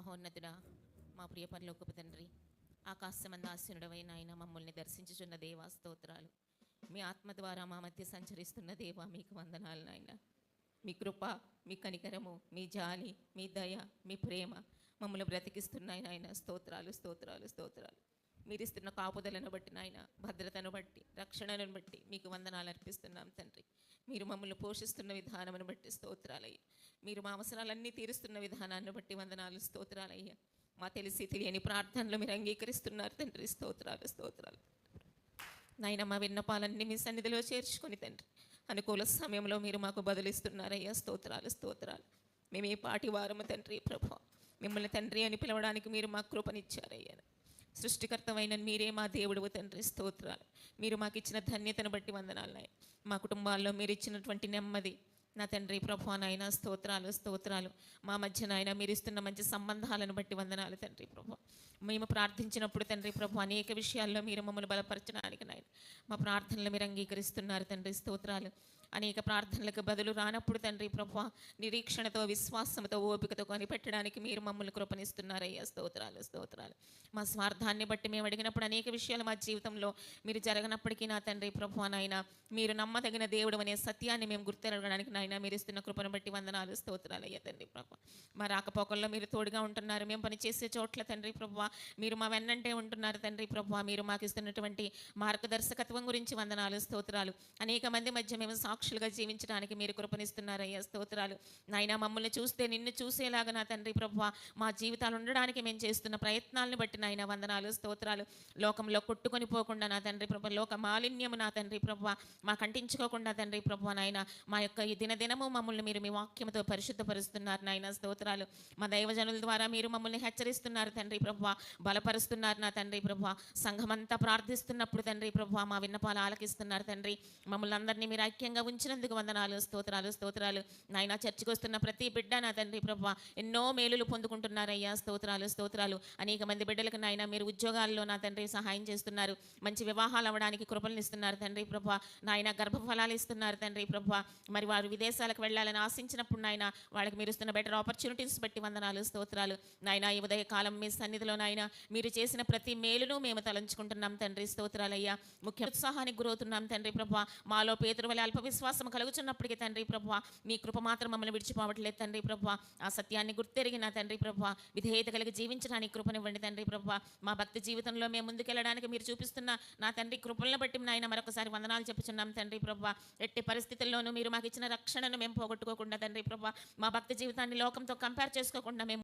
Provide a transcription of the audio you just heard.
మహోన్నతుడా, మా ప్రియ పరలోకపు తండ్రి, ఆకాశమందాసీనుడవైన ఆయన మమ్మల్ని దర్శించుచున్న దేవా స్తోత్రాలు. మీ ఆత్మ ద్వారా మా మధ్య సంచరిస్తున్న దేవా మీకు వందనాలు నాయన. మీ కృప, మీ కనికరము, మీ జాలి, మీ దయ, మీ ప్రేమ మమ్మల్ని బ్రతికిస్తున్నాయి నాయన. స్తోత్రాలు స్తోత్రాలు స్తోత్రాలు. మీరు ఇస్తున్న కాపుదలను బట్టి నాయన, భద్రతను బట్టి, రక్షణను బట్టి మీకు వందనాలు అర్పిస్తున్నాం తండ్రి. మీరు మమ్మల్ని పోషిస్తున్న విధానమును బట్టి స్తోత్రాలయ్యా. మీరు మా అవసరాలన్నీ తీరుస్తున్న విధానాన్ని బట్టి వందనాలు స్తోత్రాలయ్యా. మా తెలిసి తెలియని ప్రార్థనలు మీరు అంగీకరిస్తున్నారు తండ్రి. స్తోత్రాలు స్తోత్రాలు నాయన. మా విన్నపాలన్నీ మీ సన్నిధిలో చేర్చుకొని తండ్రి, అనుకూల సమయంలో మీరు మాకు బదులిస్తున్నారయ్యా. స్తోత్రాలు స్తోత్రాలు. మేము ఏ పాటి వారము తండ్రి ప్రభు, మిమ్మల్ని తండ్రి అని పిలవడానికి మీరు మాకు కృపనిచ్చారయ్యా. సృష్టికర్తమైన మీరే మా దేవుడు తండ్రి. స్తోత్రాలు. మీరు మాకు ఇచ్చిన ధన్యతను బట్టి వందనాలు నాయన. మా కుటుంబాల్లో మీరు ఇచ్చినటువంటి నెమ్మది నా తండ్రి ప్రభు నాయన. స్తోత్రాలు స్తోత్రాలు. మా మధ్య నాయన మీరు ఇస్తున్న మంచి సంబంధాలను బట్టి వందనాలు తండ్రి ప్రభు. మేము ప్రార్థించినప్పుడు తండ్రి ప్రభు అనేక విషయాల్లో మీరు మమ్మల్ని బలపరచడానికి నాయన మా ప్రార్థనలు మీరు అంగీకరిస్తున్నారు తండ్రి. స్తోత్రాలు. అనేక ప్రార్థనలకు బదులు రానప్పుడు తండ్రి ప్రభు నిరీక్షణతో, విశ్వాసంతో, ఓపికతో కనిపెట్టడానికి మీరు మమ్మల్ని కృపణిస్తున్నారయ్యా. స్తోత్రాలు స్తోత్రాలు. మా స్వార్థాన్ని బట్టి మేము అడిగినప్పుడు అనేక విషయాలు మా జీవితంలో మీరు జరగనప్పటికీ నా తండ్రి ప్రభు నాయన మీరు నమ్మదగిన దేవుడు అనే సత్యాన్ని మేము గుర్తెరగడానికి నాయన మీరు ఇస్తున్న కృపను బట్టి వందనాలు స్తోత్రాలు అయ్యా తండ్రి ప్రభు. మా రాకపోకల్లో మీరు తోడుగా ఉంటున్నారు. మేము పనిచేసే చోట్ల తండ్రి ప్రభు మీరు మా వెన్నంటే ఉంటున్నారు తండ్రి ప్రభు. మీరు మాకు ఇస్తున్నటువంటి మార్గదర్శకత్వం గురించి వందనాలు స్తోత్రాలు. అనేక మంది మధ్య మేము సాక్షులుగా జీవించడానికి మీరు కృపణిస్తున్నారయ్యా. స్తోత్రాలు నాయన. మమ్మల్ని చూస్తే నిన్ను చూసేలాగా నా తండ్రి ప్రభు మా జీవితాలు ఉండడానికి మేము చేస్తున్న ప్రయత్నాలను బట్టి నాయన వందనాలు స్తోత్రాలు. లోకంలో కొట్టుకొని పోకుండా నా తండ్రి ప్రభు, లోక మాలిన్యము నా తండ్రి ప్రభు మాకు అంటించుకోకుండా తండ్రి ప్రభు నాయన మా యొక్క ఈ దినదినము మమ్మల్ని మీరు మీ వాక్యంతో పరిశుద్ధపరుస్తున్నారు నాయన. స్తోత్రాలు. మా దైవజనుల ద్వారా మీరు మమ్మల్ని హెచ్చరిస్తున్నారు తండ్రి ప్రభు, బలపరుస్తున్నారు నా తండ్రి ప్రభు. సంఘమంతా ప్రార్థిస్తున్నప్పుడు తండ్రి ప్రభు మా విన్నపాలు ఆలకిస్తున్నారు తండ్రి. మమ్మల్ని అందరినీ మీరు ఐక్యంగా ఉంచినందుకు వందనాలు స్తోత్రాలు స్తోత్రాలు నాయన. చర్చకు వస్తున్న ప్రతి బిడ్డ నా తండ్రి ప్రభు ఎన్నో మేలులు పొందుకుంటున్నారయ్యా. స్తోత్రాలు స్తోత్రాలు. అనేక మంది బిడ్డలకు నాయన మీరు ఉద్యోగాల్లో నా తండ్రి సహాయం చేస్తున్నారు. మంచి వివాహాలు అవ్వడానికి కృపలను ఇస్తున్నారు తండ్రి ప్రభు నాయన. గర్భఫలాలు ఇస్తున్నారు తండ్రి ప్రభు. మరి వారు విదేశాలకు వెళ్ళాలని ఆశించినప్పుడు నాయన వాళ్ళకి మీరు ఇస్తున్న బెటర్ ఆపర్చునిటీస్ బట్టి వందనాలు స్తోత్రాలు నాయన. ఈ ఉదయ కాలం మీ సన్నిధిలో నాయన మీరు చేసిన ప్రతి మేలును మేము తలంచుకుంటున్నాం తండ్రి. స్తోత్రాలయ్యా. ముఖ్య ఉత్సాహానికి గురవుతున్నాం తండ్రి ప్రభు. మాలో పేతురు వలె అల్ప విశ్వాసం కలుగుచున్నప్పటికీ తండ్రి ప్రభు మీ కృప మాత్రం మమ్మల్ని విడిచిపోవట్లేదు తండ్రి ప్రభు. ఆ సత్యాన్ని గుర్తెరిగిన తండ్రి ప్రభు విధేయత కలిగి జీవించడానికి కృపనివ్వండి తండ్రి ప్రభు. మా భక్తి జీవితంలో మేము ముందుకెళ్ళడానికి మీరు చూపిస్తున్న నా తండ్రి కృపలను బట్టి నాయన మరొకసారి వందనాలు చెప్పుచున్నాం తండ్రి ప్రభు. ఎట్టి పరిస్థితుల్లోనూ మీరు మాకు ఇచ్చిన రక్షణను మేము పోగొట్టుకోకుండా తండ్రి ప్రభు మా భక్తి జీవితాన్ని లోకంతో కంపేర్ చేసుకోకుండా మేము